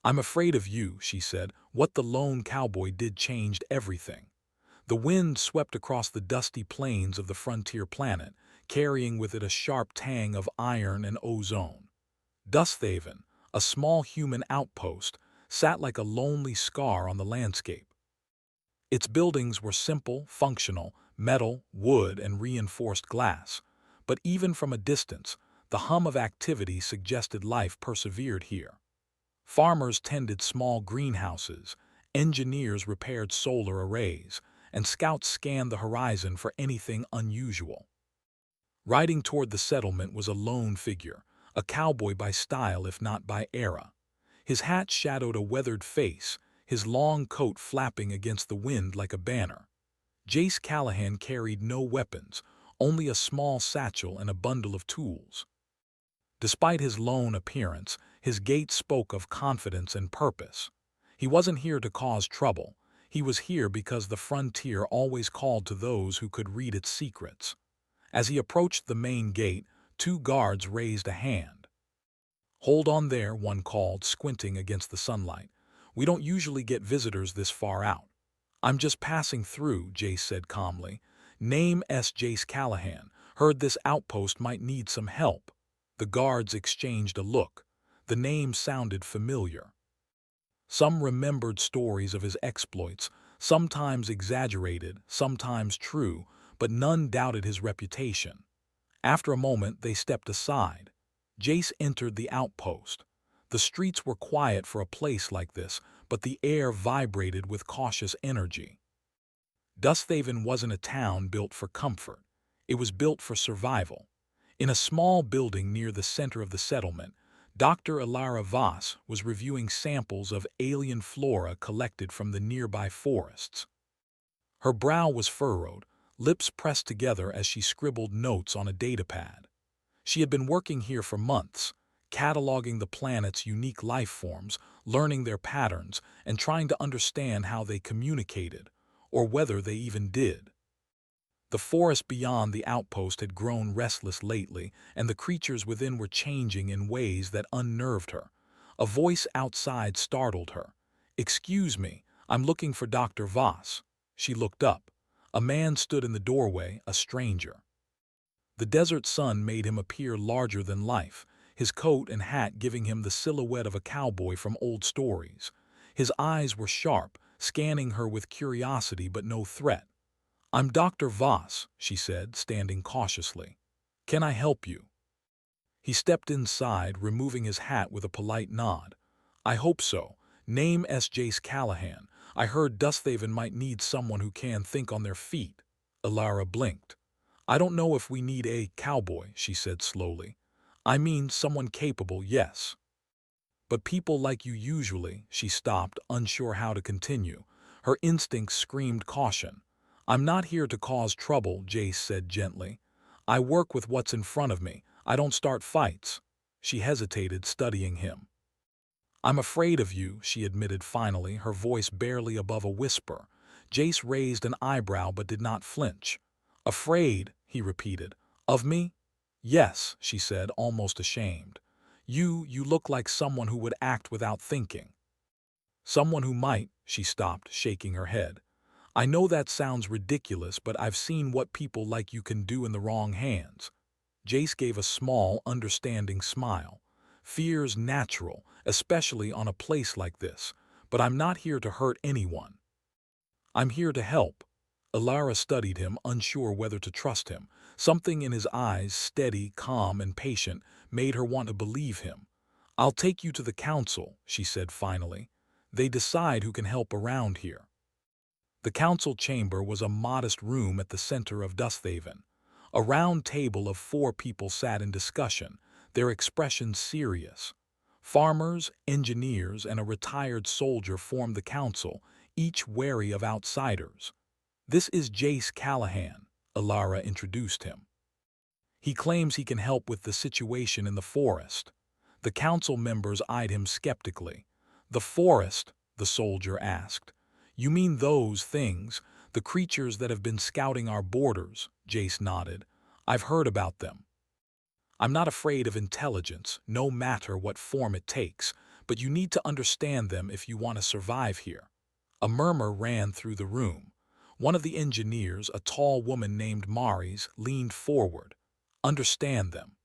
I'm afraid of you, she said. What the lone cowboy did changed everything. The wind swept across the dusty plains of the frontier planet, carrying with it a sharp tang of iron and ozone. Dusthaven, a small human outpost, sat like a lonely scar on the landscape. Its buildings were simple, functional, metal, wood, and reinforced glass. But even from a distance, the hum of activity suggested life persevered here. Farmers tended small greenhouses, engineers repaired solar arrays, and scouts scanned the horizon for anything unusual. Riding toward the settlement was a lone figure, a cowboy by style if not by era. His hat shadowed a weathered face, his long coat flapping against the wind like a banner. Jace Callahan carried no weapons, only a small satchel and a bundle of tools. Despite his lone appearance, his gait spoke of confidence and purpose. He wasn't here to cause trouble. He was here because the frontier always called to those who could read its secrets. As he approached the main gate, two guards raised a hand. "Hold on there," one called, squinting against the sunlight. "We don't usually get visitors this far out." "I'm just passing through," Jace said calmly. "Name S. Jace Callahan. Heard this outpost might need some help." The guards exchanged a look. The name sounded familiar. Some remembered stories of his exploits, sometimes exaggerated, sometimes true, but none doubted his reputation. After a moment, they stepped aside. Jace entered the outpost. The streets were quiet for a place like this, but the air vibrated with cautious energy. Dusthaven wasn't a town built for comfort. It was built for survival. In a small building near the center of the settlement, Dr. Ilara Voss was reviewing samples of alien flora collected from the nearby forests. Her brow was furrowed, lips pressed together as she scribbled notes on a datapad. She had been working here for months, cataloging the planet's unique life forms, learning their patterns, and trying to understand how they communicated, or whether they even did. The forest beyond the outpost had grown restless lately, and the creatures within were changing in ways that unnerved her. A voice outside startled her. "Excuse me, I'm looking for Dr. Voss." She looked up. A man stood in the doorway, a stranger. The desert sun made him appear larger than life, his coat and hat giving him the silhouette of a cowboy from old stories. His eyes were sharp, scanning her with curiosity but no threat. "I'm Dr. Voss," she said, standing cautiously. "Can I help you?" He stepped inside, removing his hat with a polite nod. "I hope so. Name S. Jace Callahan. I heard Dusthaven might need someone who can think on their feet." Ilara blinked. "I don't know if we need a cowboy," she said slowly. "I mean someone capable, yes. But people like you usually—" She stopped, unsure how to continue. Her instincts screamed caution. "I'm not here to cause trouble," Jace said gently. "I work with what's in front of me. I don't start fights." She hesitated, studying him. "I'm afraid of you," she admitted finally, her voice barely above a whisper. Jace raised an eyebrow but did not flinch. "Afraid," he repeated. "Of me?" "Yes," she said, almost ashamed. You look like someone who would act without thinking." "Someone who might," she stopped, shaking her head. "I know that sounds ridiculous, but I've seen what people like you can do in the wrong hands." Jace gave a small, understanding smile. "Fear's natural, especially on a place like this, but I'm not here to hurt anyone. I'm here to help." Ilara studied him, unsure whether to trust him. Something in his eyes, steady, calm, and patient, made her want to believe him. "I'll take you to the council," she said finally. "They decide who can help around here." The council chamber was a modest room at the center of Dusthaven. A round table of 4 people sat in discussion, their expressions serious. Farmers, engineers, and a retired soldier formed the council, each wary of outsiders. "This is Jace Callahan," Ilara introduced him. "He claims he can help with the situation in the forest." The council members eyed him skeptically. "The forest?" the soldier asked. "You mean those things, the creatures that have been scouting our borders?" Jace nodded. "I've heard about them. I'm not afraid of intelligence, no matter what form it takes, but you need to understand them if you want to survive here. A murmur ran through the room. One of the engineers, a tall woman named Maris, leaned forward. Understand them.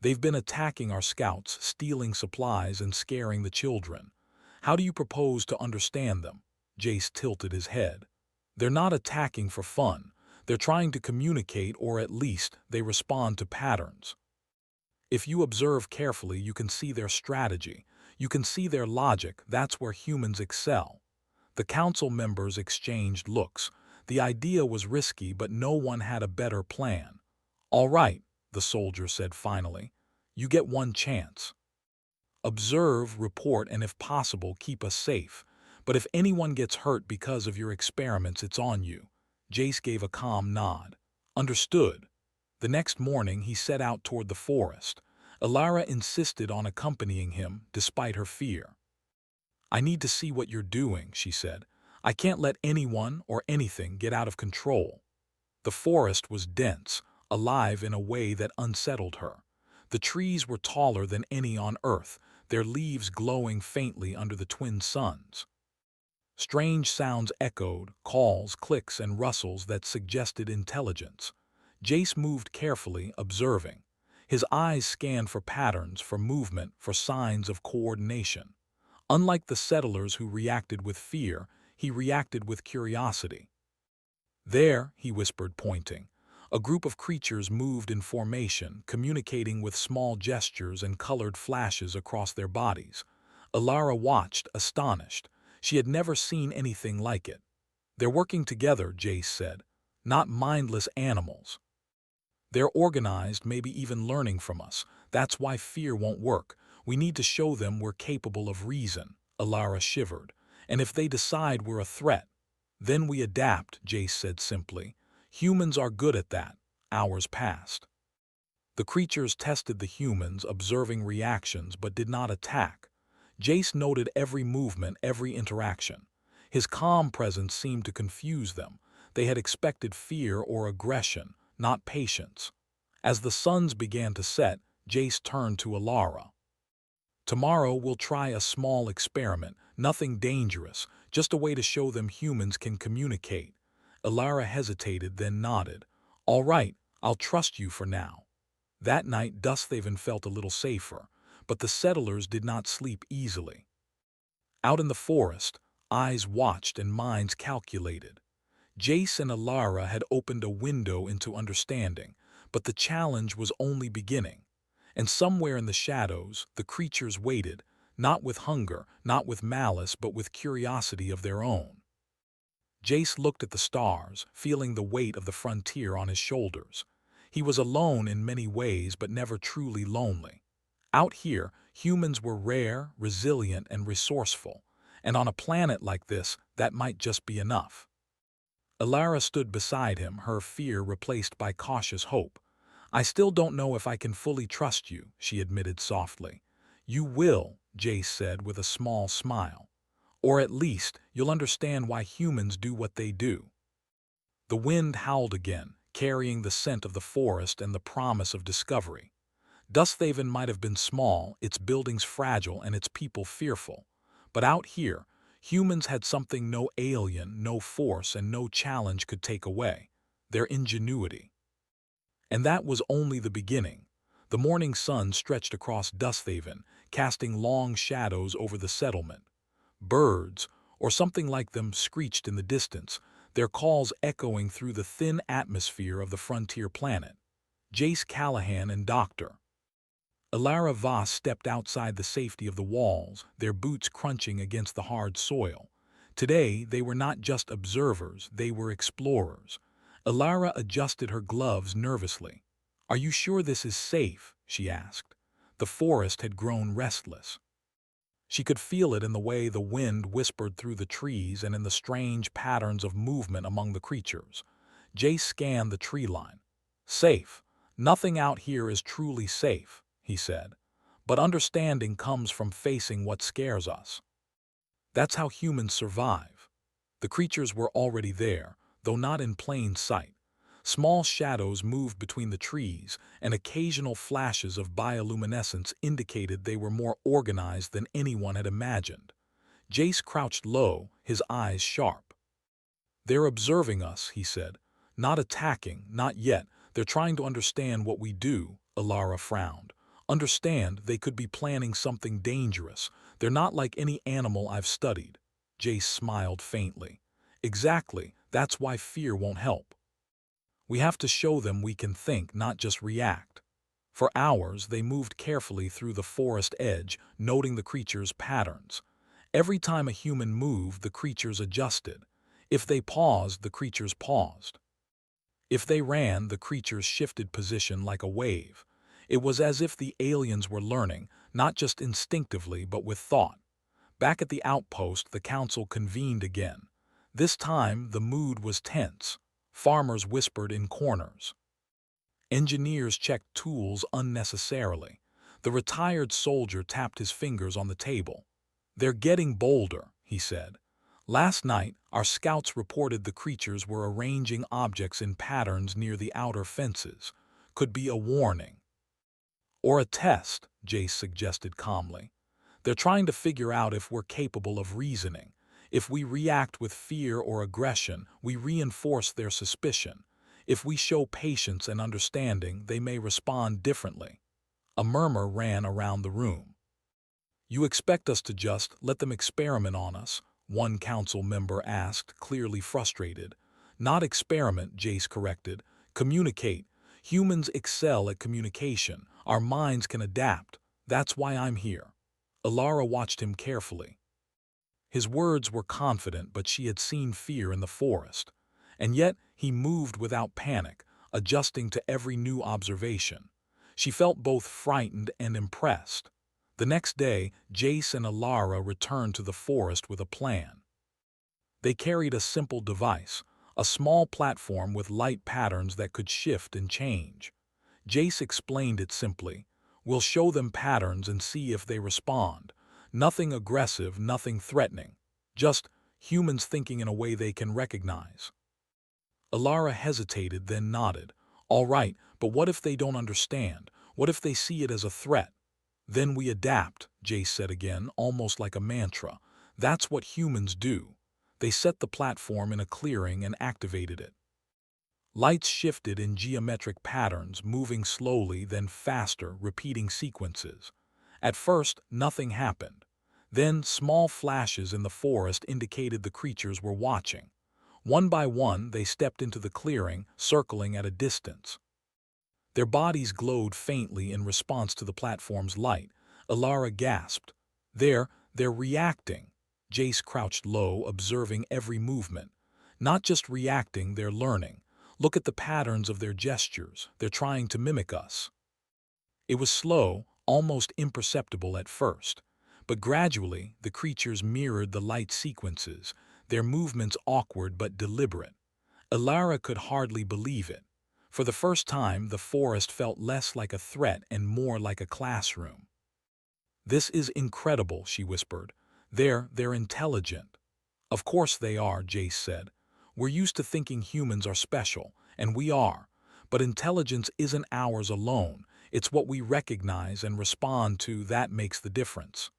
They've been attacking our scouts, stealing supplies and scaring the children. How do you propose to understand them? Jace tilted his head. They're not attacking for fun. They're trying to communicate, or at least they respond to patterns. If you observe carefully, you can see their strategy. You can see their logic. That's where humans excel. The council members exchanged looks. The idea was risky, but no one had a better plan. All right, the soldier said finally. You get one chance. Observe, report, and if possible, keep us safe. But if anyone gets hurt because of your experiments, it's on you. Jace gave a calm nod. Understood. The next morning, he set out toward the forest. Alara insisted on accompanying him, despite her fear. I need to see what you're doing, she said. I can't let anyone or anything get out of control. The forest was dense, alive in a way that unsettled her. The trees were taller than any on Earth, their leaves glowing faintly under the twin suns. Strange sounds echoed, calls, clicks, and rustles that suggested intelligence. Jace moved carefully, observing. His eyes scanned for patterns, for movement, for signs of coordination. Unlike the settlers who reacted with fear, he reacted with curiosity. There, he whispered, pointing. A group of creatures moved in formation, communicating with small gestures and colored flashes across their bodies. Alara watched, astonished. She had never seen anything like it. They're working together, Jace said. Not mindless animals. They're organized, maybe even learning from us. That's why fear won't work. We need to show them we're capable of reason. Alara shivered. And if they decide we're a threat, then we adapt, Jace said simply. Humans are good at that. Hours passed. The creatures tested the humans, observing reactions, but did not attack. Jace noted every movement, every interaction. His calm presence seemed to confuse them. They had expected fear or aggression, not patience. As the suns began to set, Jace turned to Alara. Tomorrow we'll try a small experiment, nothing dangerous, just a way to show them humans can communicate. Alara hesitated, then nodded. All right, I'll trust you for now. That night, Dusthaven felt a little safer, but the settlers did not sleep easily. Out in the forest, eyes watched and minds calculated. Jace and Alara had opened a window into understanding, but the challenge was only beginning. And somewhere in the shadows, the creatures waited, not with hunger, not with malice, but with curiosity of their own. Jace looked at the stars, feeling the weight of the frontier on his shoulders. He was alone in many ways, but never truly lonely. Out here, humans were rare, resilient, and resourceful, and on a planet like this, that might just be enough. Alara stood beside him, her fear replaced by cautious hope. I still don't know if I can fully trust you, she admitted softly. You will, Jace said with a small smile. Or at least, you'll understand why humans do what they do. The wind howled again, carrying the scent of the forest and the promise of discovery. Dusthaven might have been small, its buildings fragile and its people fearful. But out here, humans had something no alien, no force, and no challenge could take away: their ingenuity. And that was only the beginning. The morning sun stretched across Dusthaven, casting long shadows over the settlement. Birds, or something like them, screeched in the distance, their calls echoing through the thin atmosphere of the frontier planet. Jace Callahan and Dr. Alara Voss stepped outside the safety of the walls, their boots crunching against the hard soil. Today, they were not just observers, they were explorers. Alara adjusted her gloves nervously. Are you sure this is safe? She asked. The forest had grown restless. She could feel it in the way the wind whispered through the trees and in the strange patterns of movement among the creatures. Jace scanned the tree line. Safe. Nothing out here is truly safe, he said. But understanding comes from facing what scares us. That's how humans survive. The creatures were already there, though not in plain sight. Small shadows moved between the trees, and occasional flashes of bioluminescence indicated they were more organized than anyone had imagined. Jace crouched low, his eyes sharp. "They're observing us," he said. "Not attacking, not yet. They're trying to understand what we do." Alara frowned. "Understand, they could be planning something dangerous. They're not like any animal I've studied." Jace smiled faintly. "Exactly, that's why fear won't help. We have to show them we can think, not just react." For hours, they moved carefully through the forest edge, noting the creatures' patterns. Every time a human moved, the creatures adjusted. If they paused, the creatures paused. If they ran, the creatures shifted position like a wave. It was as if the aliens were learning, not just instinctively but with thought. Back at the outpost, the council convened again. This time, the mood was tense. Farmers whispered in corners. Engineers checked tools unnecessarily. The retired soldier tapped his fingers on the table. "They're getting bolder," he said. "Last night, our scouts reported the creatures were arranging objects in patterns near the outer fences. Could be a warning." "Or a test," Jace suggested calmly. "They're trying to figure out if we're capable of reasoning. If we react with fear or aggression, we reinforce their suspicion. If we show patience and understanding, they may respond differently." A murmur ran around the room. "You expect us to just let them experiment on us?" one council member asked, clearly frustrated. "Not experiment," Jace corrected. "Communicate. Humans excel at communication. Our minds can adapt. That's why I'm here." Alara watched him carefully. His words were confident, but she had seen fear in the forest. And yet he moved without panic, adjusting to every new observation. She felt both frightened and impressed. The next day, Jace and Alara returned to the forest with a plan. They carried a simple device, a small platform with light patterns that could shift and change. Jace explained it simply. "We'll show them patterns and see if they respond. Nothing aggressive, nothing threatening. Just humans thinking in a way they can recognize." Alara hesitated, then nodded. "All right, but what if they don't understand? What if they see it as a threat?" "Then we adapt," Jace said again, almost like a mantra. "That's what humans do." They set the platform in a clearing and activated it. Lights shifted in geometric patterns, moving slowly, then faster, repeating sequences. At first, nothing happened. Then, small flashes in the forest indicated the creatures were watching. One by one, they stepped into the clearing, circling at a distance. Their bodies glowed faintly in response to the platform's light. Alara gasped. They're reacting." Jace crouched low, observing every movement. "Not just reacting, they're learning. Look at the patterns of their gestures. They're trying to mimic us." It was slow, almost imperceptible at first. But gradually, the creatures mirrored the light sequences, their movements awkward but deliberate. Alara could hardly believe it. For the first time, the forest felt less like a threat and more like a classroom. "This is incredible," she whispered. They're intelligent." "Of course they are," Jace said. "We're used to thinking humans are special, and we are. But intelligence isn't ours alone. It's what we recognize and respond to that makes the difference."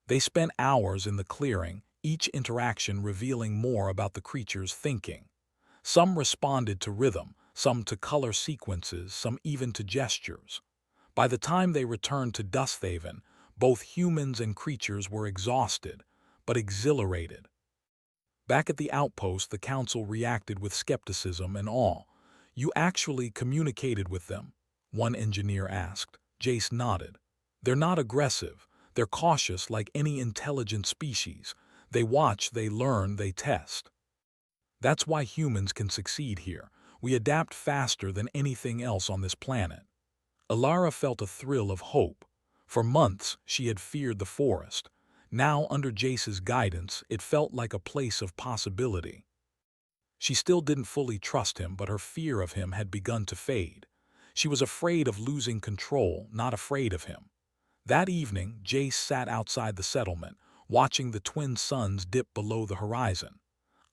They spent hours in the clearing, each interaction revealing more about the creature's thinking. Some responded to rhythm, some to color sequences, some even to gestures. By the time they returned to Dusthaven, both humans and creatures were exhausted, but exhilarated. Back at the outpost, the council reacted with skepticism and awe. "You actually communicated with them?" one engineer asked. Jace nodded. "They're not aggressive. They're cautious like any intelligent species. They watch, they learn, they test. That's why humans can succeed here. We adapt faster than anything else on this planet." Alara felt a thrill of hope. For months, she had feared the forest. Now, under Jace's guidance, it felt like a place of possibility. She still didn't fully trust him, but her fear of him had begun to fade. She was afraid of losing control, not afraid of him. That evening, Jace sat outside the settlement, watching the twin suns dip below the horizon.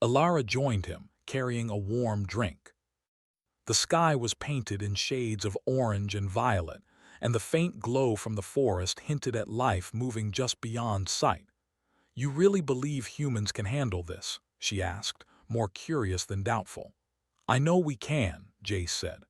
Alara joined him, carrying a warm drink. The sky was painted in shades of orange and violet, and the faint glow from the forest hinted at life moving just beyond sight. "You really believe humans can handle this?" she asked, more curious than doubtful. "I know we can," Jace said.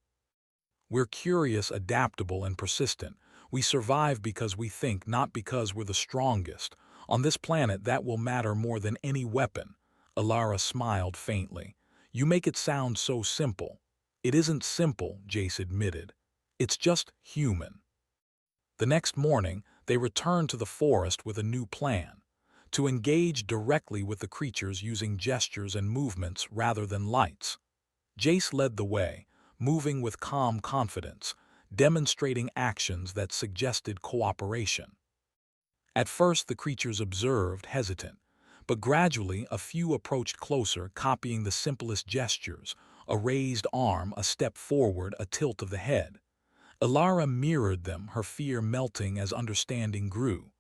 "We're curious, adaptable, and persistent. We survive because we think, not because we're the strongest. On this planet, that will matter more than any weapon." Alara smiled faintly. "You make it sound so simple." "It isn't simple," Jace admitted. "It's just human." The next morning, they returned to the forest with a new plan: to engage directly with the creatures using gestures and movements rather than lights. Jace led the way, moving with calm confidence, demonstrating actions that suggested cooperation. At first the creatures observed, hesitant, but gradually a few approached closer, copying the simplest gestures: a raised arm, a step forward, a tilt of the head. Alara mirrored them, her fear melting as understanding grew.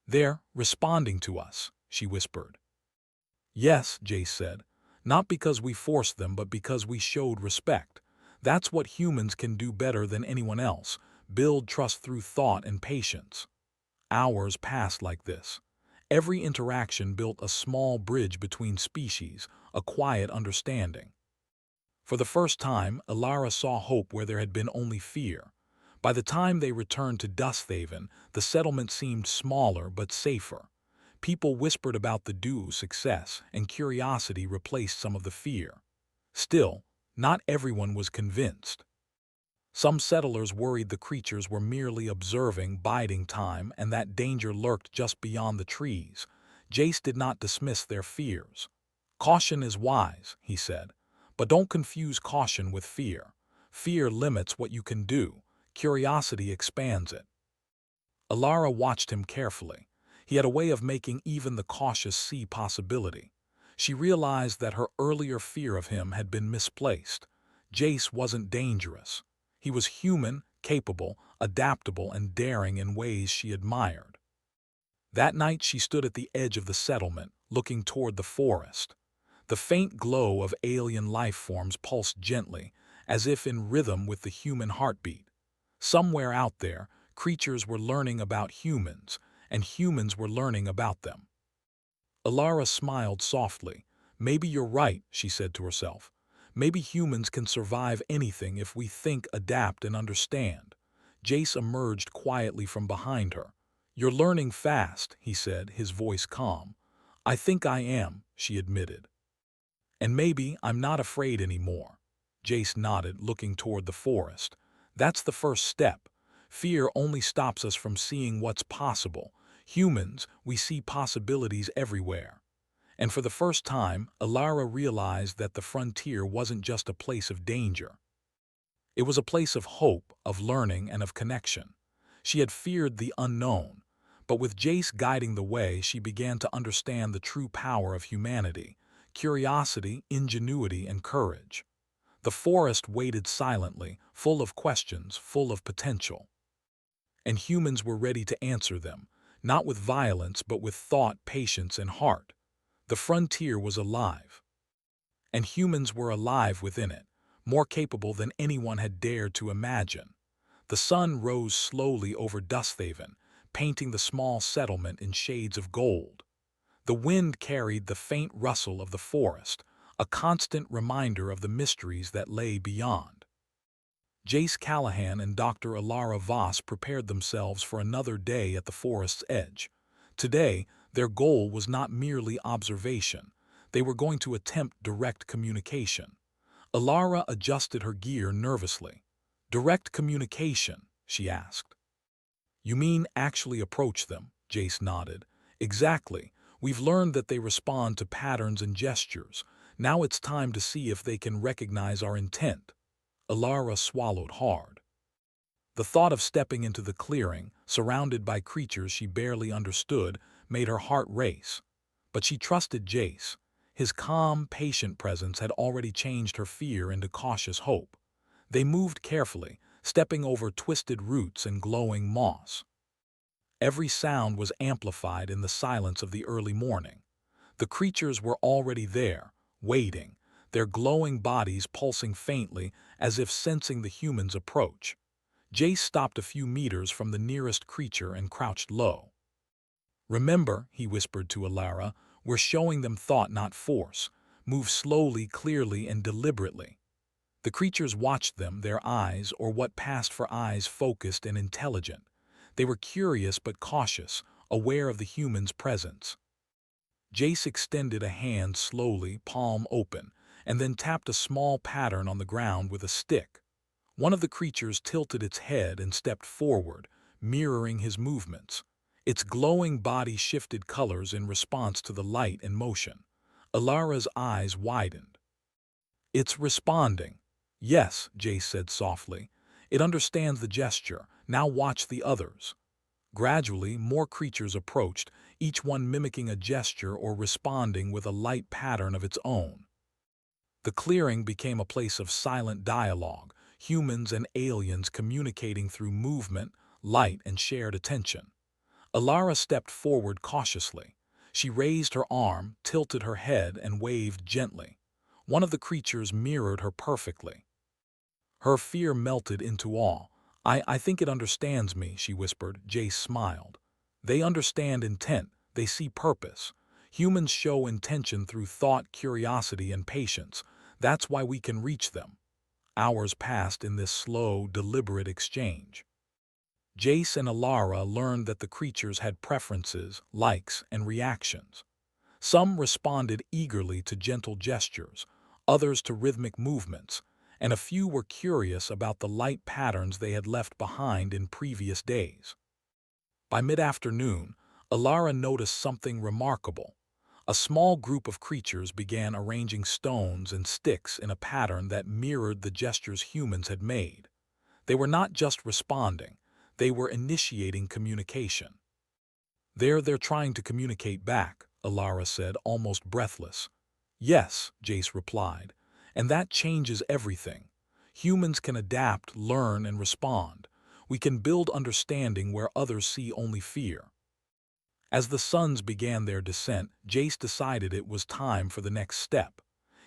"They're responding to us," she whispered. "Yes," Jace said. "Not because we forced them, but because we showed respect. That's what humans can do better than anyone else: build trust through thought and patience." Hours passed like this. Every interaction built a small bridge between species, a quiet understanding. For the first time, Alara saw hope where there had been only fear. By the time they returned to Dusthaven, the settlement seemed smaller but safer. People whispered about the duo's success, and curiosity replaced some of the fear. Still, not everyone was convinced. Some settlers worried the creatures were merely observing, biding time, and that danger lurked just beyond the trees. Jace did not dismiss their fears. "Caution is wise," he said, "but don't confuse caution with fear. Fear limits what you can do. Curiosity expands it." Alara watched him carefully. He had a way of making even the cautious see possibility. She realized that her earlier fear of him had been misplaced. Jace wasn't dangerous. He was human, capable, adaptable, and daring in ways she admired. That night she stood at the edge of the settlement, looking toward the forest. The faint glow of alien life forms pulsed gently, as if in rhythm with the human heartbeat. Somewhere out there, creatures were learning about humans, and humans were learning about them. Alara smiled softly. "Maybe you're right," she said to herself. "Maybe humans can survive anything if we think, adapt, and understand." Jace emerged quietly from behind her. "You're learning fast," he said, his voice calm. "I think I am," she admitted. "And maybe I'm not afraid anymore." Jace nodded, looking toward the forest. "That's the first step. Fear only stops us from seeing what's possible. Humans, we see possibilities everywhere." And for the first time, Alara realized that the frontier wasn't just a place of danger. It was a place of hope, of learning, and of connection. She had feared the unknown, but with Jace guiding the way, she began to understand the true power of humanity: curiosity, ingenuity, and courage. The forest waited silently, full of questions, full of potential. And humans were ready to answer them, not with violence, but with thought, patience, and heart. The frontier was alive. And humans were alive within it, more capable than anyone had dared to imagine. The sun rose slowly over Dusthaven, painting the small settlement in shades of gold. The wind carried the faint rustle of the forest, a constant reminder of the mysteries that lay beyond. Jace Callahan and Dr. Alara Voss prepared themselves for another day at the forest's edge. Today, their goal was not merely observation. They were going to attempt direct communication. Alara adjusted her gear nervously. "Direct communication?" she asked. "You mean actually approach them?" Jace nodded. "Exactly. We've learned that they respond to patterns and gestures. Now it's time to see if they can recognize our intent." Alara swallowed hard. The thought of stepping into the clearing, surrounded by creatures she barely understood, made her heart race. But she trusted Jace. His calm, patient presence had already changed her fear into cautious hope. They moved carefully, stepping over twisted roots and glowing moss. Every sound was amplified in the silence of the early morning. The creatures were already there, waiting. their glowing bodies pulsing faintly as if sensing the humans' approach. Jace stopped a few meters from the nearest creature and crouched low. "Remember," he whispered to Alara, "we're showing them thought, not force. Move slowly, clearly, and deliberately." The creatures watched them, their eyes, or what passed for eyes, focused and intelligent. They were curious but cautious, aware of the human's presence. Jace extended a hand slowly, palm open, and then tapped a small pattern on the ground with a stick. One of the creatures tilted its head and stepped forward, mirroring his movements. Its glowing body shifted colors in response to the light and motion. Alara's eyes widened. "It's responding." "Yes," Jace said softly. "It understands the gesture. Now watch the others." Gradually, more creatures approached, each one mimicking a gesture or responding with a light pattern of its own. The clearing became a place of silent dialogue, humans and aliens communicating through movement, light, and shared attention. Alara stepped forward cautiously. She raised her arm, tilted her head, and waved gently. One of the creatures mirrored her perfectly. Her fear melted into awe. I think it understands me," she whispered. Jace smiled. "They understand intent. They see purpose. Humans show intention through thought, curiosity, and patience. That's why we can reach them." Hours passed in this slow, deliberate exchange. Jace and Alara learned that the creatures had preferences, likes, and reactions. Some responded eagerly to gentle gestures, others to rhythmic movements, and a few were curious about the light patterns they had left behind in previous days. By mid-afternoon, Alara noticed something remarkable. A small group of creatures began arranging stones and sticks in a pattern that mirrored the gestures humans had made. They were not just responding, they were initiating communication. They're trying to communicate back," Alara said, almost breathless. "Yes," Jace replied, "and that changes everything. Humans can adapt, learn, and respond. We can build understanding where others see only fear." As the suns began their descent, Jace decided it was time for the next step.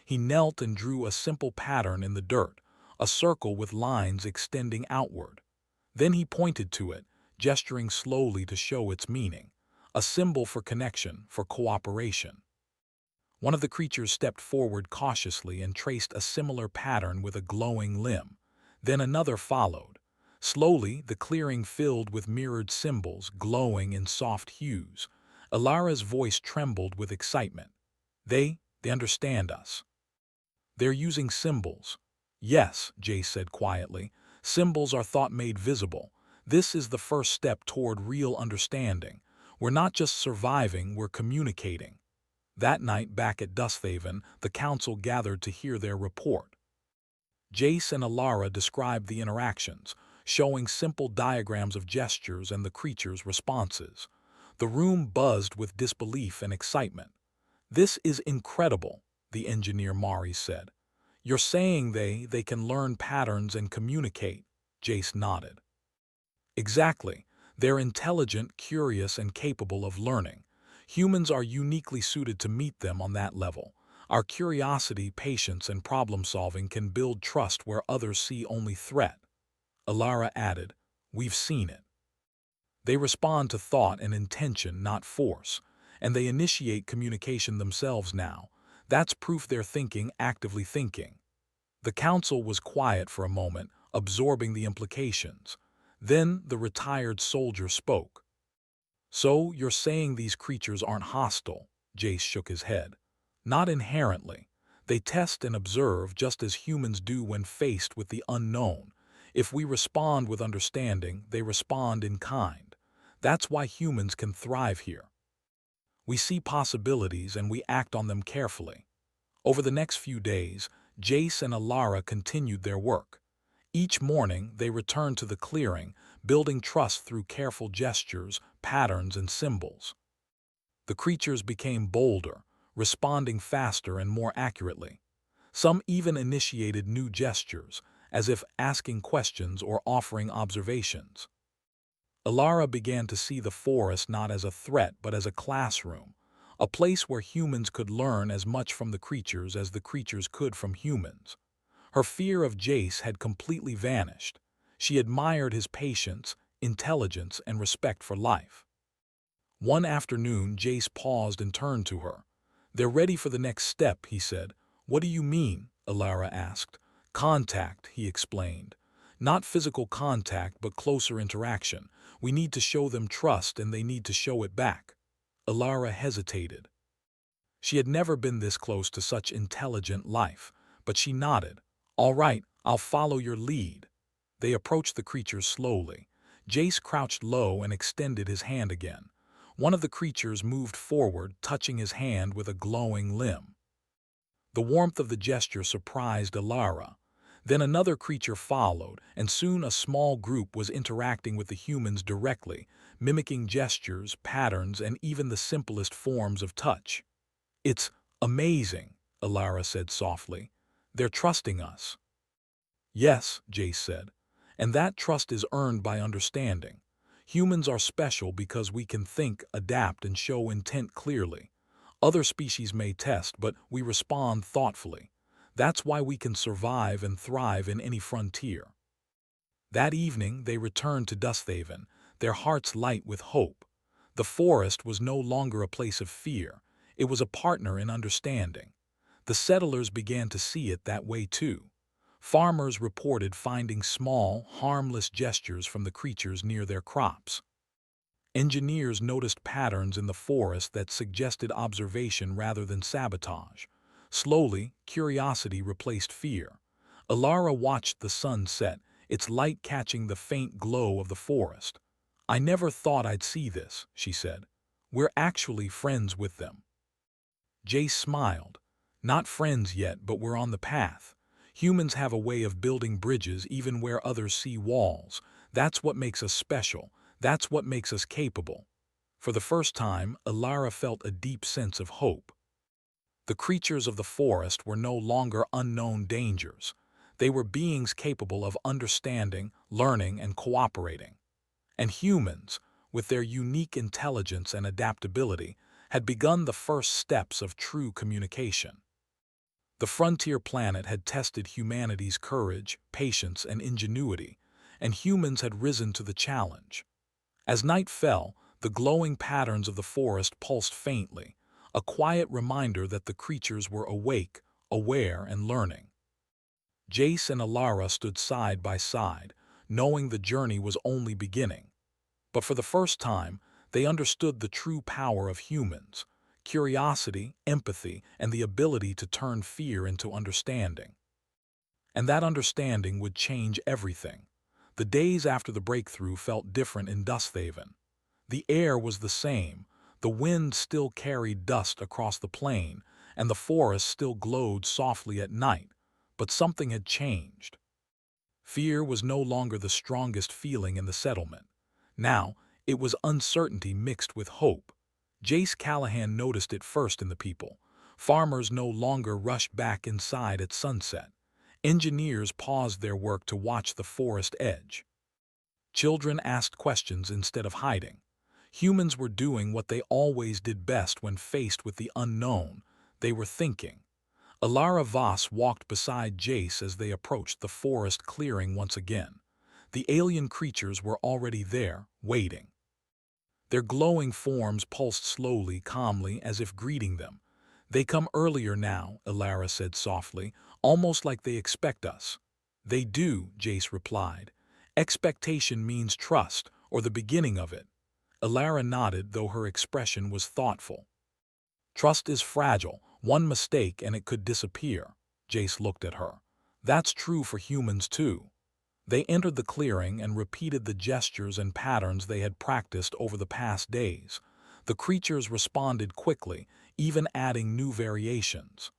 He knelt and drew a simple pattern in the dirt, a circle with lines extending outward. Then he pointed to it, gesturing slowly to show its meaning, a symbol for connection, for cooperation. One of the creatures stepped forward cautiously and traced a similar pattern with a glowing limb. Then another followed. Slowly, the clearing filled with mirrored symbols, glowing in soft hues. Alara's voice trembled with excitement. They understand us. They're using symbols." "Yes," Jace said quietly. "Symbols are thought made visible. This is the first step toward real understanding. We're not just surviving, we're communicating." That night, back at Dusthaven, the council gathered to hear their report. Jace and Alara described the interactions, showing simple diagrams of gestures and the creatures' responses. The room buzzed with disbelief and excitement. "This is incredible," the engineer Mari said. "You're saying they can learn patterns and communicate?" Jace nodded. "Exactly. They're intelligent, curious, and capable of learning. Humans are uniquely suited to meet them on that level. Our curiosity, patience, and problem-solving can build trust where others see only threat." Alara added, "We've seen it. They respond to thought and intention, not force, and they initiate communication themselves now. That's proof they're thinking, actively thinking." The council was quiet for a moment, absorbing the implications. Then the retired soldier spoke. "So you're saying these creatures aren't hostile?" Jace shook his head. "Not inherently. They test and observe just as humans do when faced with the unknown. If we respond with understanding, they respond in kind. That's why humans can thrive here. We see possibilities and we act on them carefully." Over the next few days, Jace and Alara continued their work. Each morning, they returned to the clearing, building trust through careful gestures, patterns, and symbols. The creatures became bolder, responding faster and more accurately. Some even initiated new gestures, as if asking questions or offering observations. Alara began to see the forest not as a threat but as a classroom, a place where humans could learn as much from the creatures as the creatures could from humans. Her fear of Jace had completely vanished. She admired his patience, intelligence, and respect for life. One afternoon, Jace paused and turned to her. "They're ready for the next step," he said. "What do you mean?" Alara asked. "Contact," he explained. "Not physical contact, but closer interaction. We need to show them trust, and they need to show it back." Alara hesitated. She had never been this close to such intelligent life, but she nodded. "All right, I'll follow your lead." They approached the creatures slowly. Jace crouched low and extended his hand again. One of the creatures moved forward, touching his hand with a glowing limb. The warmth of the gesture surprised Alara. Then another creature followed, and soon a small group was interacting with the humans directly, mimicking gestures, patterns, and even the simplest forms of touch. "It's amazing," Alara said softly. "They're trusting us." "Yes," Jace said, "and that trust is earned by understanding. Humans are special because we can think, adapt, and show intent clearly. Other species may test, but we respond thoughtfully. That's why we can survive and thrive in any frontier." That evening, they returned to Dusthaven, their hearts light with hope. The forest was no longer a place of fear. It was a partner in understanding. The settlers began to see it that way too. Farmers reported finding small, harmless gestures from the creatures near their crops. Engineers noticed patterns in the forest that suggested observation rather than sabotage. Slowly, curiosity replaced fear. Alara watched the sun set, its light catching the faint glow of the forest. "I never thought I'd see this," she said. "We're actually friends with them." Jace smiled. "Not friends yet, but we're on the path. Humans have a way of building bridges even where others see walls. That's what makes us special. That's what makes us capable." For the first time, Alara felt a deep sense of hope. The creatures of the forest were no longer unknown dangers. They were beings capable of understanding, learning, and cooperating. And humans, with their unique intelligence and adaptability, had begun the first steps of true communication. The frontier planet had tested humanity's courage, patience, and ingenuity, and humans had risen to the challenge. As night fell, the glowing patterns of the forest pulsed faintly, a quiet reminder that the creatures were awake, aware, and learning. Jace and Alara stood side by side, knowing the journey was only beginning. But for the first time, they understood the true power of humans: curiosity, empathy, and the ability to turn fear into understanding. And that understanding would change everything. The days after the breakthrough felt different in Dusthaven. The air was the same, the wind still carried dust across the plain, and the forest still glowed softly at night, but something had changed. Fear was no longer the strongest feeling in the settlement. Now, it was uncertainty mixed with hope. Jace Callahan noticed it first in the people. Farmers no longer rushed back inside at sunset. Engineers paused their work to watch the forest edge. Children asked questions instead of hiding. Humans were doing what they always did best when faced with the unknown. They were thinking. Alara Voss walked beside Jace as they approached the forest clearing once again. The alien creatures were already there, waiting. Their glowing forms pulsed slowly, calmly, as if greeting them. "They come earlier now," Alara said softly, "almost like they expect us." "They do," Jace replied. "Expectation means trust, or the beginning of it." Alara nodded, though her expression was thoughtful. "Trust is fragile. One mistake and it could disappear." Jace looked at her. "That's true for humans too." They entered the clearing and repeated the gestures and patterns they had practiced over the past days. The creatures responded quickly, even adding new variations.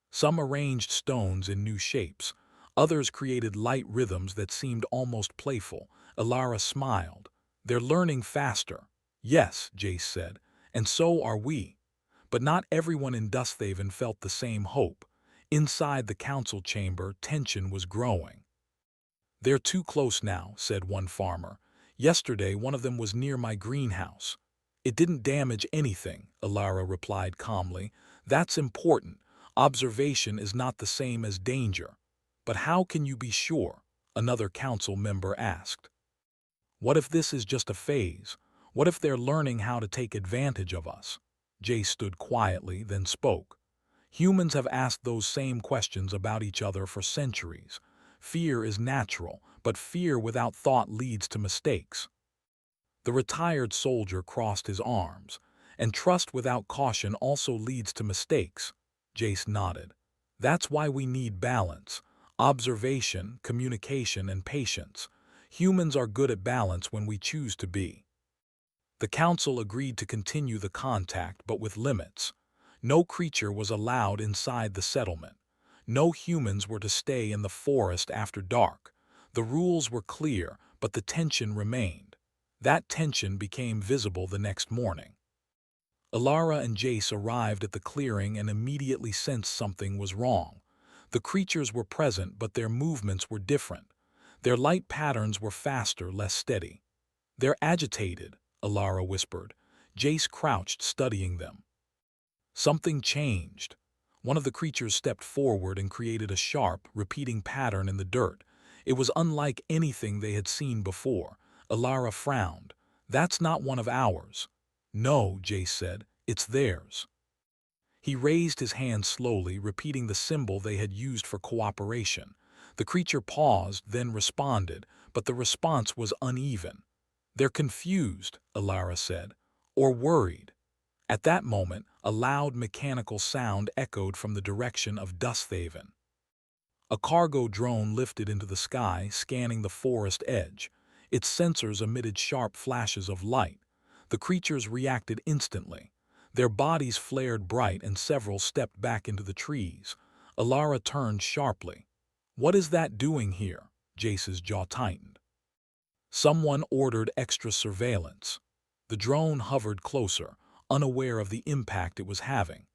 Some arranged stones in new shapes. Others created light rhythms that seemed almost playful. Alara smiled. "They're learning faster." "Yes," Jace said, "and so are we." But not everyone in Dusthaven felt the same hope. Inside the council chamber, tension was growing. "They're too close now," said one farmer. "Yesterday, one of them was near my greenhouse." It didn't damage anything, Alara replied calmly. That's important. Observation is not the same as danger. But how can you be sure? Another council member asked. What if this is just a phase? What if they're learning how to take advantage of us? Jace stood quietly, then spoke. Humans have asked those same questions about each other for centuries. Fear is natural, but fear without thought leads to mistakes. The retired soldier crossed his arms. And trust without caution also leads to mistakes. Jace nodded. That's why we need balance. Observation, communication, and patience. Humans are good at balance when we choose to be. The council agreed to continue the contact, but with limits. No creature was allowed inside the settlement. No humans were to stay in the forest after dark. The rules were clear, but the tension remained. That tension became visible the next morning. Alara and Jace arrived at the clearing and immediately sensed something was wrong. The creatures were present, but their movements were different. Their light patterns were faster, less steady. They're agitated, Alara whispered. Jace crouched, studying them. Something changed. One of the creatures stepped forward and created a sharp, repeating pattern in the dirt. It was unlike anything they had seen before. Alara frowned. That's not one of ours. No, Jace said. It's theirs. He raised his hand slowly, repeating the symbol they had used for cooperation. The creature paused, then responded, but the response was uneven. They're confused, Alara said, or worried. At that moment, a loud mechanical sound echoed from the direction of Dusthaven. A cargo drone lifted into the sky, scanning the forest edge. Its sensors emitted sharp flashes of light. The creatures reacted instantly. Their bodies flared bright and several stepped back into the trees. Alara turned sharply. What is that doing here? Jace's jaw tightened. Someone ordered extra surveillance. The drone hovered closer, unaware of the impact it was having.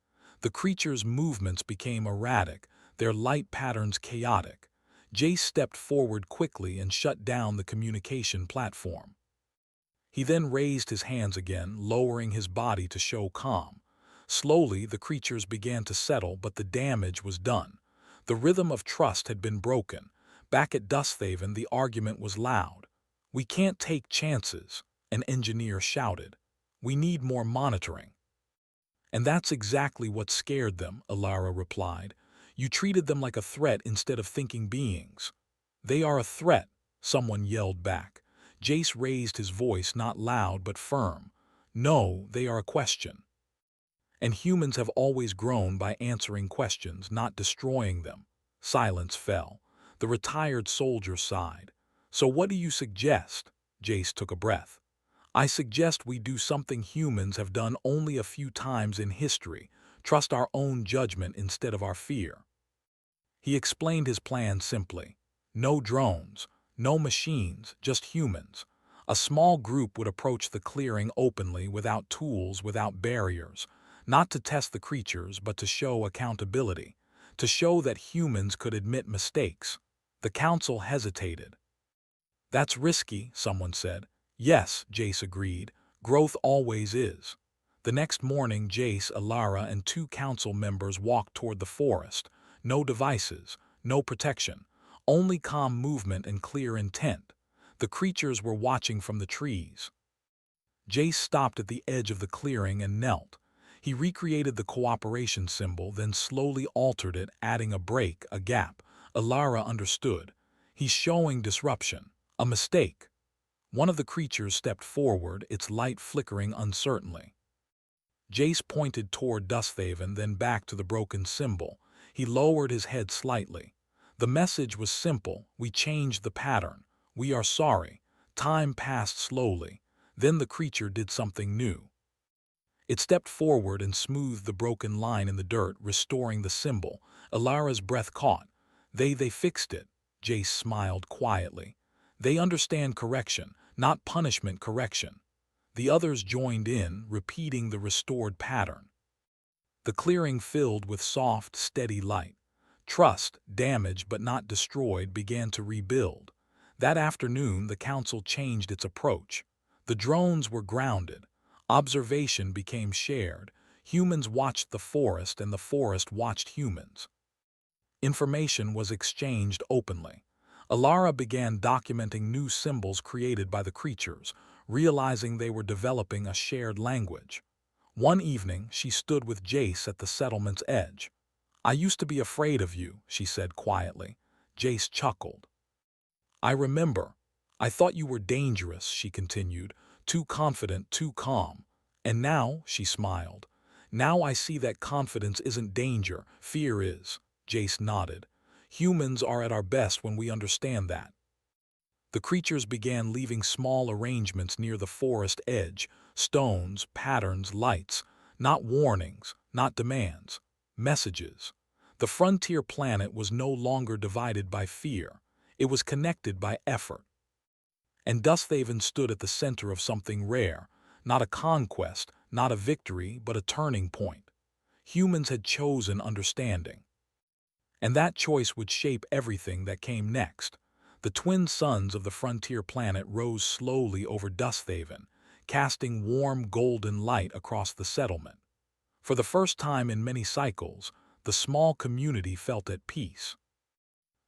The creature's movements became erratic, their light patterns chaotic. Jace stepped forward quickly and shut down the communication platform. He then raised his hands again, lowering his body to show calm. Slowly, the creatures began to settle, but the damage was done. The rhythm of trust had been broken. Back at Dusthaven, the argument was loud. We can't take chances, an engineer shouted. We need more monitoring. And that's exactly what scared them, Alara replied. You treated them like a threat instead of thinking beings. They are a threat, someone yelled back. Jace raised his voice, not loud but firm. No, they are a question. And humans have always grown by answering questions, not destroying them. Silence fell. The retired soldier sighed. So what do you suggest? Jace took a breath. I suggest we do something humans have done only a few times in history, trust our own judgment instead of our fear. He explained his plan simply. No drones, no machines, just humans. A small group would approach the clearing openly, without tools, without barriers, not to test the creatures, but to show accountability, to show that humans could admit mistakes. The council hesitated. That's risky, someone said. Yes, Jace agreed. Growth always is. The next morning, Jace, Alara, and 2 council members walked toward the forest. No devices, no protection, only calm movement and clear intent. The creatures were watching from the trees. Jace stopped at the edge of the clearing and knelt. He recreated the cooperation symbol, then slowly altered it, adding a break, a gap. Alara understood. He's showing disruption, a mistake. One of the creatures stepped forward, its light flickering uncertainly. Jace pointed toward Dusthaven, then back to the broken symbol. He lowered his head slightly. The message was simple. We changed the pattern. We are sorry. Time passed slowly. Then the creature did something new. It stepped forward and smoothed the broken line in the dirt, restoring the symbol. Alara's breath caught. They fixed it. Jace smiled quietly. They understand correction, not punishment, correction. The others joined in, repeating the restored pattern. The clearing filled with soft, steady light. Trust, damaged but not destroyed, began to rebuild. That afternoon, the council changed its approach. The drones were grounded. Observation became shared. Humans watched the forest and the forest watched humans. Information was exchanged openly. Alara began documenting new symbols created by the creatures, realizing they were developing a shared language. One evening, she stood with Jace at the settlement's edge. "I used to be afraid of you," she said quietly. Jace chuckled. "I remember. I thought you were dangerous," she continued, "too confident, too calm. And now," she smiled, "now I see that confidence isn't danger, fear is." Jace nodded. "Humans are at our best when we understand that." The creatures began leaving small arrangements near the forest edge, stones, patterns, lights, not warnings, not demands, messages. The frontier planet was no longer divided by fear. It was connected by effort. And Dusthaven stood at the center of something rare, not a conquest, not a victory, but a turning point. Humans had chosen understanding. And that choice would shape everything that came next. The twin suns of the frontier planet rose slowly over Dusthaven, casting warm golden light across the settlement. For the first time in many cycles, the small community felt at peace.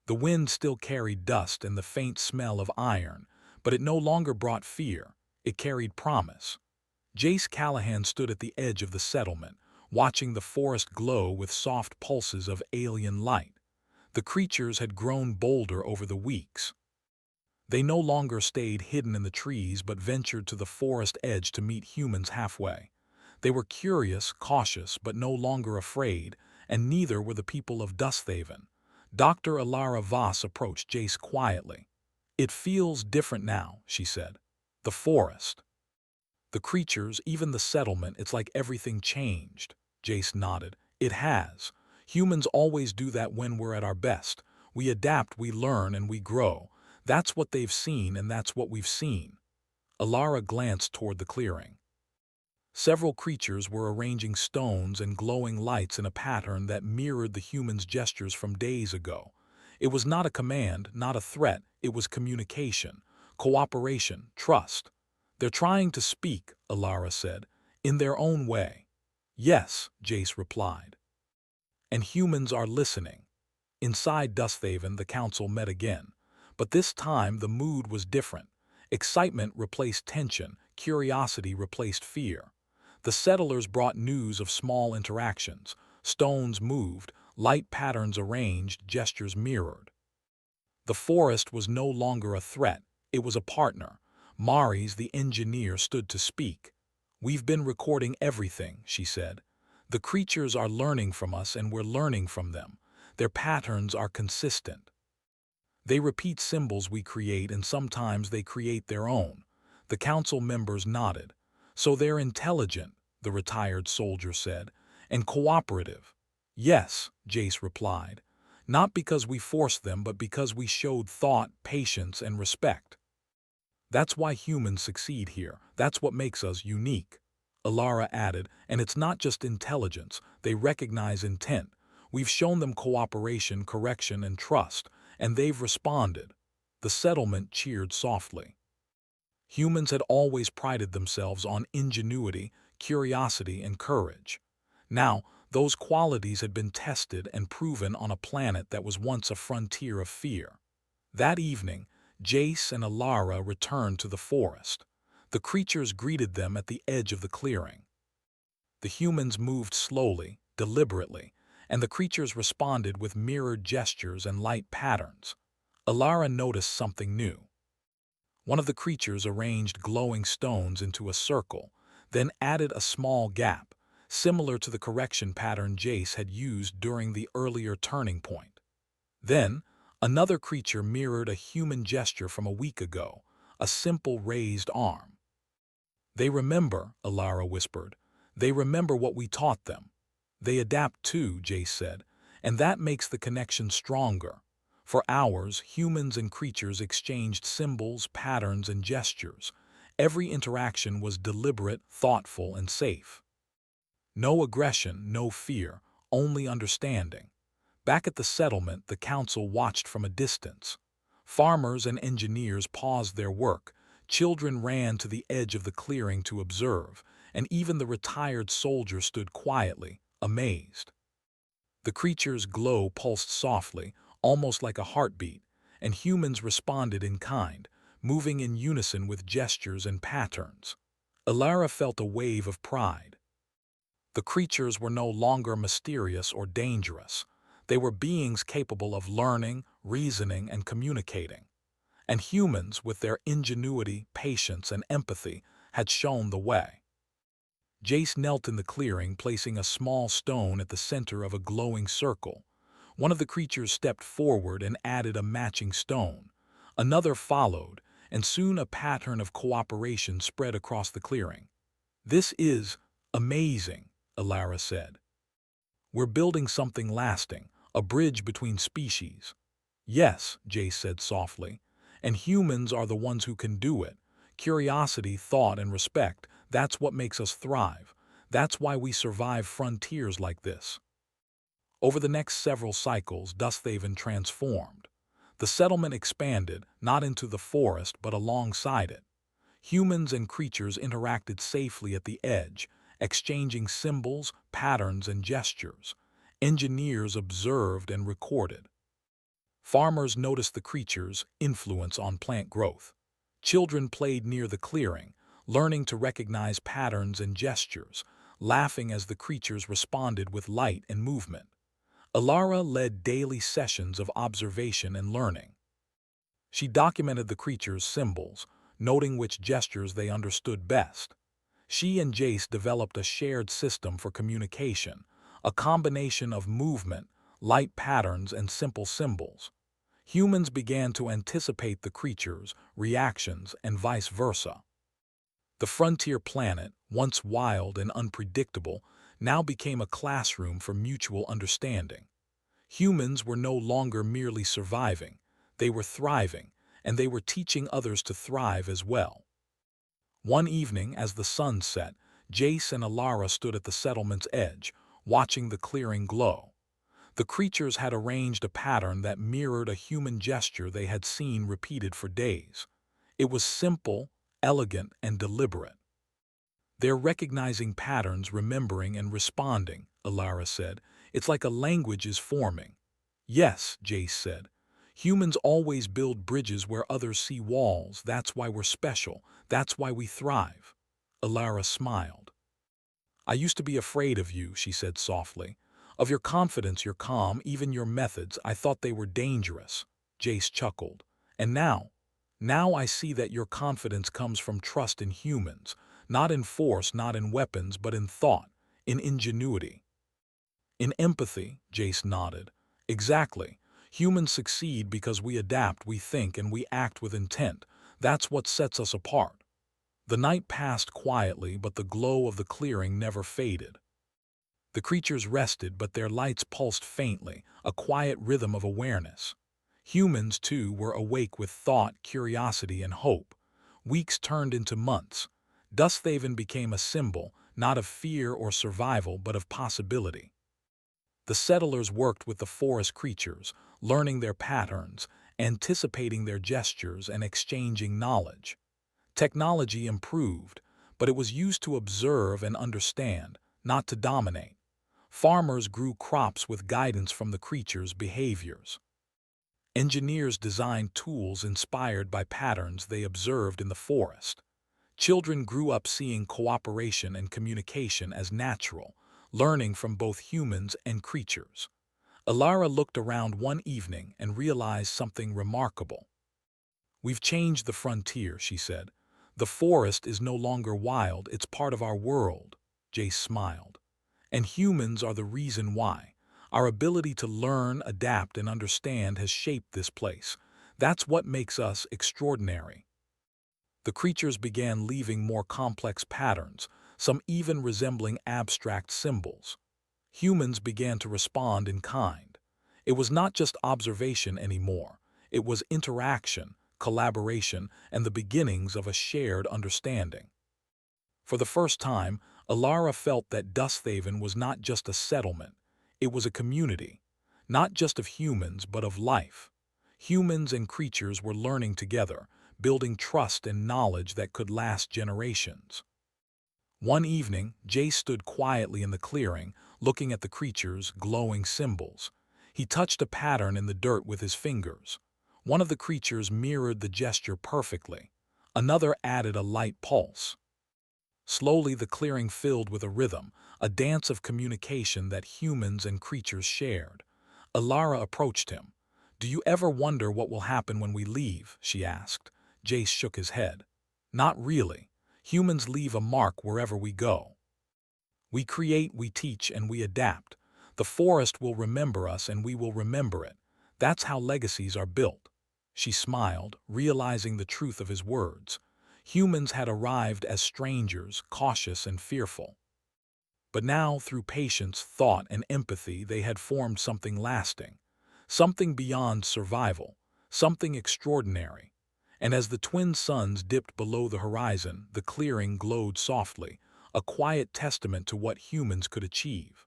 The wind still carried dust and the faint smell of iron, but it no longer brought fear. It carried promise. Jace Callahan stood at the edge of the settlement, watching the forest glow with soft pulses of alien light. The creatures had grown bolder over the weeks. They no longer stayed hidden in the trees but ventured to the forest edge to meet humans halfway. They were curious, cautious, but no longer afraid, and neither were the people of Dusthaven. Dr. Alara Voss approached Jace quietly. "It feels different now," she said. "The forest, the creatures, even the settlement, it's like everything changed." Jace nodded. "It has. Humans always do that when we're at our best. We adapt, we learn, and we grow. That's what they've seen, and that's what we've seen." Alara glanced toward the clearing. Several creatures were arranging stones and glowing lights in a pattern that mirrored the humans' gestures from days ago. It was not a command, not a threat, it was communication, cooperation, trust. "They're trying to speak," Alara said, "in their own way." "Yes," Jace replied. "And humans are listening." Inside Dusthaven, the council met again. But this time the mood was different. Excitement replaced tension, curiosity replaced fear. The settlers brought news of small interactions. Stones moved, light patterns arranged, gestures mirrored. The forest was no longer a threat, it was a partner. Maris, the engineer, stood to speak. "We've been recording everything," she said. "The creatures are learning from us and we're learning from them. Their patterns are consistent. They repeat symbols we create and sometimes they create their own." The council members nodded. "So they're intelligent," the retired soldier said, "and cooperative." "Yes," Jace replied. "Not because we forced them, but because we showed thought, patience, and respect. That's why humans succeed here. That's what makes us unique." Alara added, "And it's not just intelligence. They recognize intent. We've shown them cooperation, correction, and trust, and they've responded." The settlement cheered softly. Humans had always prided themselves on ingenuity, curiosity, and courage. Now, those qualities had been tested and proven on a planet that was once a frontier of fear. That evening, Jace and Alara returned to the forest. The creatures greeted them at the edge of the clearing. The humans moved slowly, deliberately, and the creatures responded with mirrored gestures and light patterns. Alara noticed something new. One of the creatures arranged glowing stones into a circle, then added a small gap, similar to the correction pattern Jace had used during the earlier turning point. Then, another creature mirrored a human gesture from a week ago, a simple raised arm. "They remember," Alara whispered. "They remember what we taught them." "They adapt too," Jace said, "and that makes the connection stronger." For hours, humans and creatures exchanged symbols, patterns, and gestures. Every interaction was deliberate, thoughtful, and safe. No aggression, no fear, only understanding. Back at the settlement, the council watched from a distance. Farmers and engineers paused their work. Children ran to the edge of the clearing to observe, and even the retired soldier stood quietly, amazed. The creature's glow pulsed softly, almost like a heartbeat, and humans responded in kind, moving in unison with gestures and patterns. Ilara felt a wave of pride. The creatures were no longer mysterious or dangerous. They were beings capable of learning, reasoning, and communicating. And humans, with their ingenuity, patience, and empathy, had shown the way. Jace knelt in the clearing, placing a small stone at the center of a glowing circle. One of the creatures stepped forward and added a matching stone. Another followed, and soon a pattern of cooperation spread across the clearing. "This is amazing," Ilara said. "We're building something lasting, a bridge between species." "Yes," Jace said softly, "and humans are the ones who can do it. Curiosity, thought, and respect, that's what makes us thrive. That's why we survive frontiers like this." Over the next several cycles, Dusthaven transformed. The settlement expanded, not into the forest but alongside it. Humans and creatures interacted safely at the edge, exchanging symbols, patterns, and gestures. Engineers observed and recorded. Farmers noticed the creatures' influence on plant growth. Children played near the clearing, learning to recognize patterns and gestures, laughing as the creatures responded with light and movement. Ilara led daily sessions of observation and learning. She documented the creatures' symbols, noting which gestures they understood best. She and Jace developed a shared system for communication, a combination of movement, light patterns, and simple symbols. Humans began to anticipate the creatures' reactions and vice versa. The frontier planet, once wild and unpredictable, now became a classroom for mutual understanding. Humans were no longer merely surviving, they were thriving, and they were teaching others to thrive as well. One evening, as the sun set, Jace and Ilara stood at the settlement's edge, watching the clearing glow. The creatures had arranged a pattern that mirrored a human gesture they had seen repeated for days. It was simple, elegant, and deliberate. "They're recognizing patterns, remembering, and responding," Ilara said. "It's like a language is forming." "Yes," Jace said. "Humans always build bridges where others see walls. That's why we're special. That's why we thrive." Ilara smiled. "I used to be afraid of you," she said softly. "Of your confidence, your calm, even your methods. I thought they were dangerous." Jace chuckled. "And now I see that your confidence comes from trust in humans. Not in force, not in weapons, but in thought, in ingenuity." "In empathy," Jace nodded. "Exactly. Humans succeed because we adapt, we think, and we act with intent. That's what sets us apart." The night passed quietly, but the glow of the clearing never faded. The creatures rested, but their lights pulsed faintly, a quiet rhythm of awareness. Humans, too, were awake with thought, curiosity, and hope. Weeks turned into months. Dusthaven became a symbol, not of fear or survival, but of possibility. The settlers worked with the forest creatures, learning their patterns, anticipating their gestures, and exchanging knowledge. Technology improved, but it was used to observe and understand, not to dominate. Farmers grew crops with guidance from the creatures' behaviors. Engineers designed tools inspired by patterns they observed in the forest. Children grew up seeing cooperation and communication as natural, learning from both humans and creatures. Ilara looked around one evening and realized something remarkable. "We've changed the frontier," she said. "The forest is no longer wild, it's part of our world." Jace smiled. "And humans are the reason why. Our ability to learn, adapt, and understand has shaped this place. That's what makes us extraordinary." The creatures began leaving more complex patterns, some even resembling abstract symbols. Humans began to respond in kind. It was not just observation anymore. It was interaction, collaboration, and the beginnings of a shared understanding. For the first time, Ilara felt that Dusthaven was not just a settlement. It was a community, not just of humans, but of life. Humans and creatures were learning together, building trust and knowledge that could last generations. One evening, Jace stood quietly in the clearing, looking at the creature's glowing symbols. He touched a pattern in the dirt with his fingers. One of the creatures mirrored the gesture perfectly. Another added a light pulse. Slowly the clearing filled with a rhythm, a dance of communication that humans and creatures shared. Alara approached him. "Do you ever wonder what will happen when we leave?" she asked. Jace shook his head. "Not really. Humans leave a mark wherever we go. We create, we teach, and we adapt. The forest will remember us and we will remember it. That's how legacies are built." She smiled, realizing the truth of his words. Humans had arrived as strangers, cautious and fearful. But now, through patience, thought, and empathy, they had formed something lasting, something beyond survival, something extraordinary. And as the twin suns dipped below the horizon, the clearing glowed softly, a quiet testament to what humans could achieve.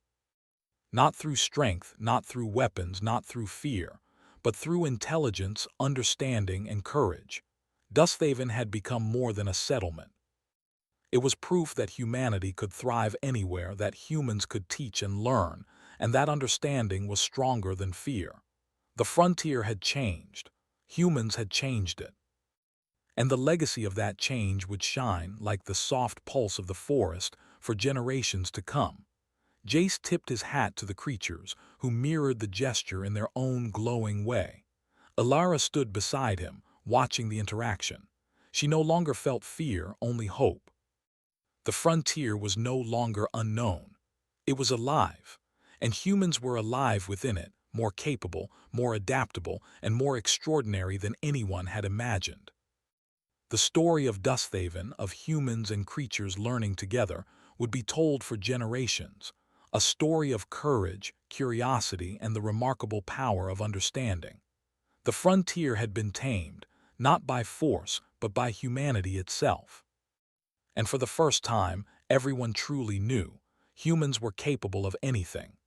Not through strength, not through weapons, not through fear, but through intelligence, understanding, and courage. Dusthaven had become more than a settlement. It was proof that humanity could thrive anywhere, that humans could teach and learn, and that understanding was stronger than fear. The frontier had changed. Humans had changed it. And the legacy of that change would shine, like the soft pulse of the forest, for generations to come. Jace tipped his hat to the creatures, who mirrored the gesture in their own glowing way. Alara stood beside him, watching the interaction. She no longer felt fear, only hope. The frontier was no longer unknown. It was alive, and humans were alive within it, more capable, more adaptable, and more extraordinary than anyone had imagined. The story of Dusthaven, of humans and creatures learning together, would be told for generations, a story of courage, curiosity, and the remarkable power of understanding. The frontier had been tamed, not by force, but by humanity itself. And for the first time, everyone truly knew humans were capable of anything.